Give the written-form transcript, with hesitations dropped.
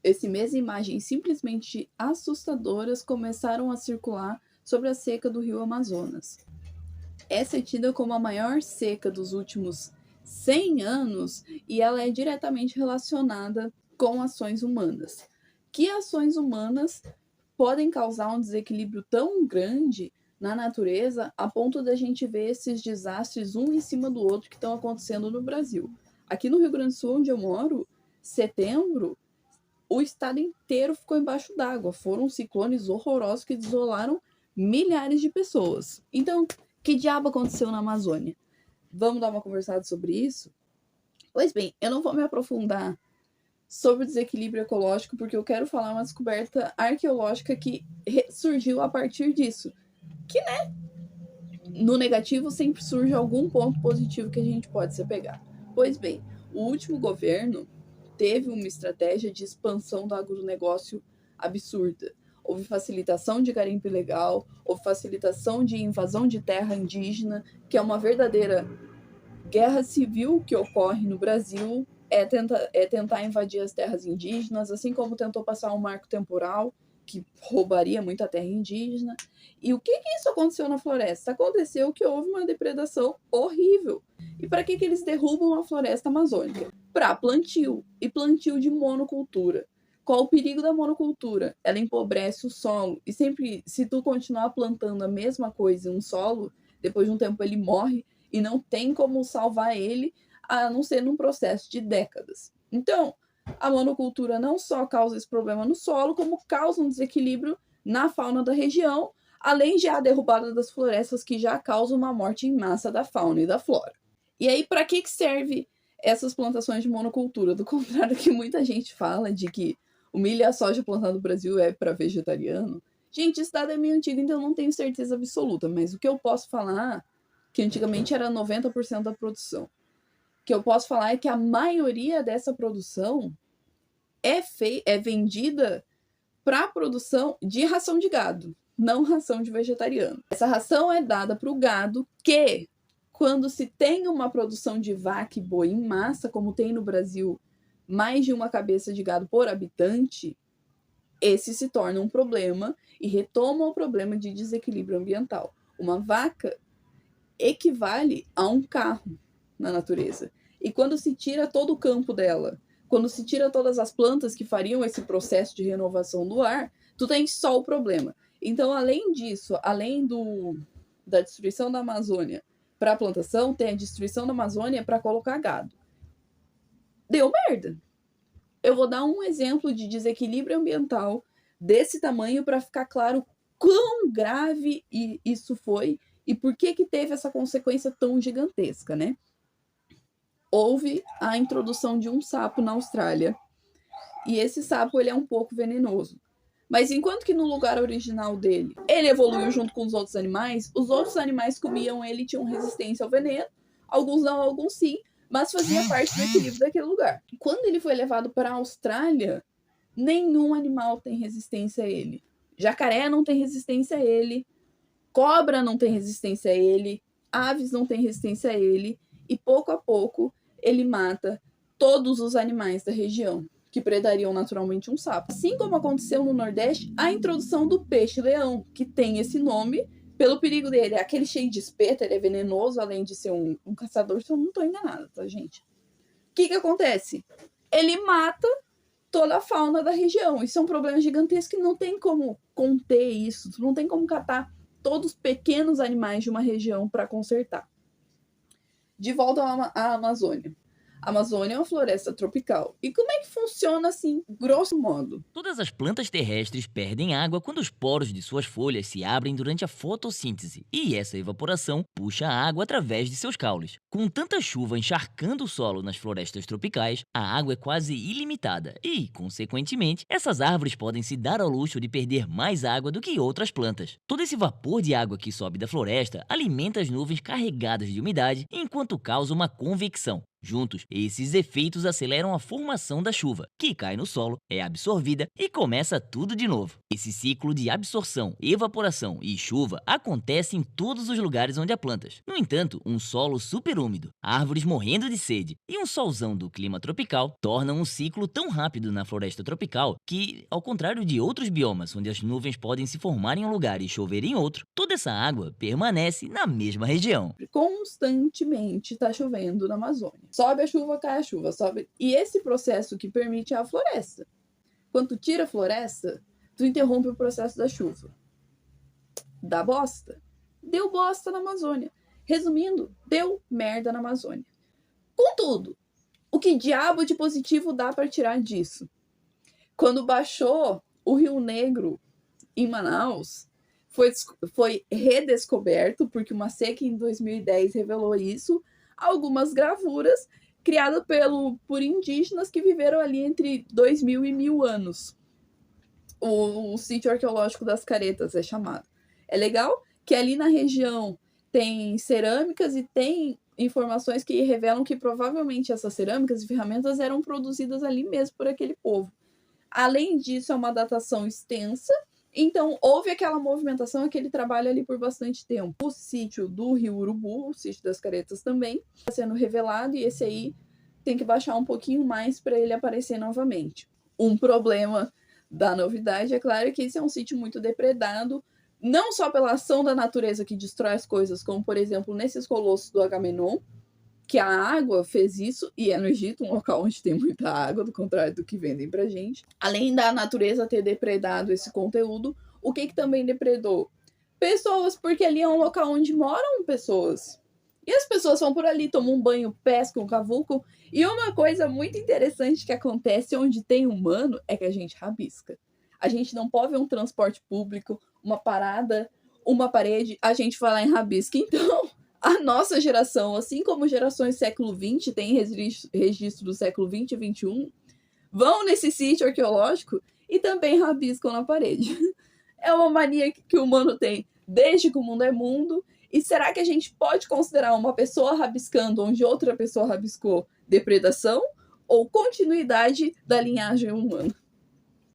Esse mês, imagens simplesmente assustadoras começaram a circular sobre a seca do rio Amazonas. Essa é tida como a maior seca dos últimos 100 anos e ela é diretamente relacionada com ações humanas. Que ações humanas podem causar um desequilíbrio tão grande na natureza a ponto da gente ver esses desastres um em cima do outro que estão acontecendo no Brasil? Aqui no Rio Grande do Sul, onde eu moro, setembro, o estado inteiro ficou embaixo d'água. Foram ciclones horrorosos que desolaram milhares de pessoas. Então, que diabo aconteceu na Amazônia? Vamos dar uma conversada sobre isso? Pois bem, eu não vou me aprofundar sobre o desequilíbrio ecológico, porque eu quero falar uma descoberta arqueológica que surgiu a partir disso. Que, né, no negativo sempre surge algum ponto positivo que a gente pode se pegar. Pois bem, o último governo teve uma estratégia de expansão do agronegócio absurda. Houve facilitação de garimpo ilegal, houve facilitação de invasão de terra indígena, que é uma verdadeira guerra civil que ocorre no Brasil, é tentar invadir as terras indígenas, assim como tentou passar um marco temporal, que roubaria muita terra indígena. E o que isso aconteceu na floresta? Aconteceu que houve uma depredação horrível. E para que eles derrubam a floresta amazônica? Para plantio, e plantio de monocultura. Qual o perigo da monocultura? Ela empobrece o solo, e sempre, se tu continuar plantando a mesma coisa em um solo, depois de um tempo ele morre, e não tem como salvar ele, a não ser num processo de décadas. Então, a monocultura não só causa esse problema no solo, como causa um desequilíbrio na fauna da região, além de a derrubada das florestas, que já causa uma morte em massa da fauna e da flora. E aí, para que serve essas plantações de monocultura? Do contrário que muita gente fala de que o milho e a soja plantado no Brasil é para vegetariano. Gente, esse dado é meio antigo, então eu não tenho certeza absoluta, mas o que eu posso falar, que antigamente era 90% da produção, o que eu posso falar é que a maioria dessa produção é vendida para produção de ração de gado, não ração de vegetariano. Essa ração é dada para o gado que, quando se tem uma produção de vaca e boi em massa, como tem no Brasil mais de uma cabeça de gado por habitante, esse se torna um problema e retoma o problema de desequilíbrio ambiental. Uma vaca equivale a um carro na natureza. E quando se tira todo o campo dela, quando se tira todas as plantas que fariam esse processo de renovação do ar, tu tem só o problema. Então, além disso, além da destruição da Amazônia para a plantação, tem a destruição da Amazônia para colocar gado. Deu merda. Eu vou dar um exemplo de desequilíbrio ambiental desse tamanho para ficar claro quão grave isso foi e por que teve essa consequência tão gigantesca, né? Houve a introdução de um sapo na Austrália, e esse sapo ele é um pouco venenoso. Mas enquanto que no lugar original dele, ele evoluiu junto com os outros animais comiam ele e tinham resistência ao veneno, alguns não, alguns sim, mas fazia parte do equilíbrio daquele lugar. Quando ele foi levado para a Austrália, nenhum animal tem resistência a ele. Jacaré não tem resistência a ele, cobra não tem resistência a ele, aves não têm resistência a ele, e pouco a pouco ele mata todos os animais da região que predariam naturalmente um sapo. Assim como aconteceu no Nordeste, a introdução do peixe-leão, que tem esse nome pelo perigo dele. É aquele cheio de espeto, ele é venenoso, além de ser um caçador, se eu não estou enganada, tá, gente? O que acontece? Ele mata toda a fauna da região. Isso é um problema gigantesco que não tem como conter isso, não tem como catar todos os pequenos animais de uma região para consertar. De volta à Amazônia. A Amazônia é uma floresta tropical. E como é que funciona assim, grosso modo? Todas as plantas terrestres perdem água quando os poros de suas folhas se abrem durante a fotossíntese, e essa evaporação puxa a água através de seus caules. Com tanta chuva encharcando o solo nas florestas tropicais, a água é quase ilimitada e, consequentemente, essas árvores podem se dar ao luxo de perder mais água do que outras plantas. Todo esse vapor de água que sobe da floresta alimenta as nuvens carregadas de umidade, enquanto causa uma convecção. Juntos, esses efeitos aceleram a formação da chuva, que cai no solo, é absorvida e começa tudo de novo. Esse ciclo de absorção, evaporação e chuva acontece em todos os lugares onde há plantas. No entanto, um solo superúmido, árvores morrendo de sede e um solzão do clima tropical tornam um ciclo tão rápido na floresta tropical que, ao contrário de outros biomas onde as nuvens podem se formar em um lugar e chover em outro, toda essa água permanece na mesma região. Constantemente está chovendo na Amazônia. Sobe a chuva, cai a chuva, sobe. E esse processo que permite a floresta. Quando tu tira a floresta, tu interrompe o processo da chuva. Dá bosta? Deu bosta na Amazônia. Resumindo, deu merda na Amazônia. Contudo, o que diabo de positivo dá para tirar disso? Quando baixou o Rio Negro em Manaus, foi redescoberto, porque uma seca em 2010 revelou isso, algumas gravuras criadas por indígenas que viveram ali entre 2000 e 1000 anos. O sítio arqueológico das Caretas é chamado. É legal que ali na região tem cerâmicas e tem informações que revelam que provavelmente essas cerâmicas e ferramentas eram produzidas ali mesmo por aquele povo. Além disso, é uma datação extensa, então houve aquela movimentação, aquele trabalho ali por bastante tempo. O sítio do Rio Urubu, o sítio das Caretas também, está sendo revelado, e esse aí tem que baixar um pouquinho mais para ele aparecer novamente. Um problema da novidade, é claro, que esse é um sítio muito depredado, não só pela ação da natureza que destrói as coisas, como por exemplo nesses colossos do Agamenon, que a água fez isso, e é no Egito, um local onde tem muita água, do contrário do que vendem pra gente. Além da natureza ter depredado esse conteúdo, o que também depredou? Pessoas, porque ali é um local onde moram pessoas. E as pessoas vão por ali, tomam um banho, pescam, cavucam. E uma coisa muito interessante que acontece onde tem humano é que a gente rabisca. A gente não pode ver um transporte público, uma parada, uma parede, a gente vai lá em rabisca. Então, a nossa geração, assim como gerações do século XX, tem registro do século XX e XXI, vão nesse sítio arqueológico e também rabiscam na parede. É uma mania que o humano tem desde que o mundo é mundo. E será que a gente pode considerar uma pessoa rabiscando onde outra pessoa rabiscou depredação ou continuidade da linhagem humana?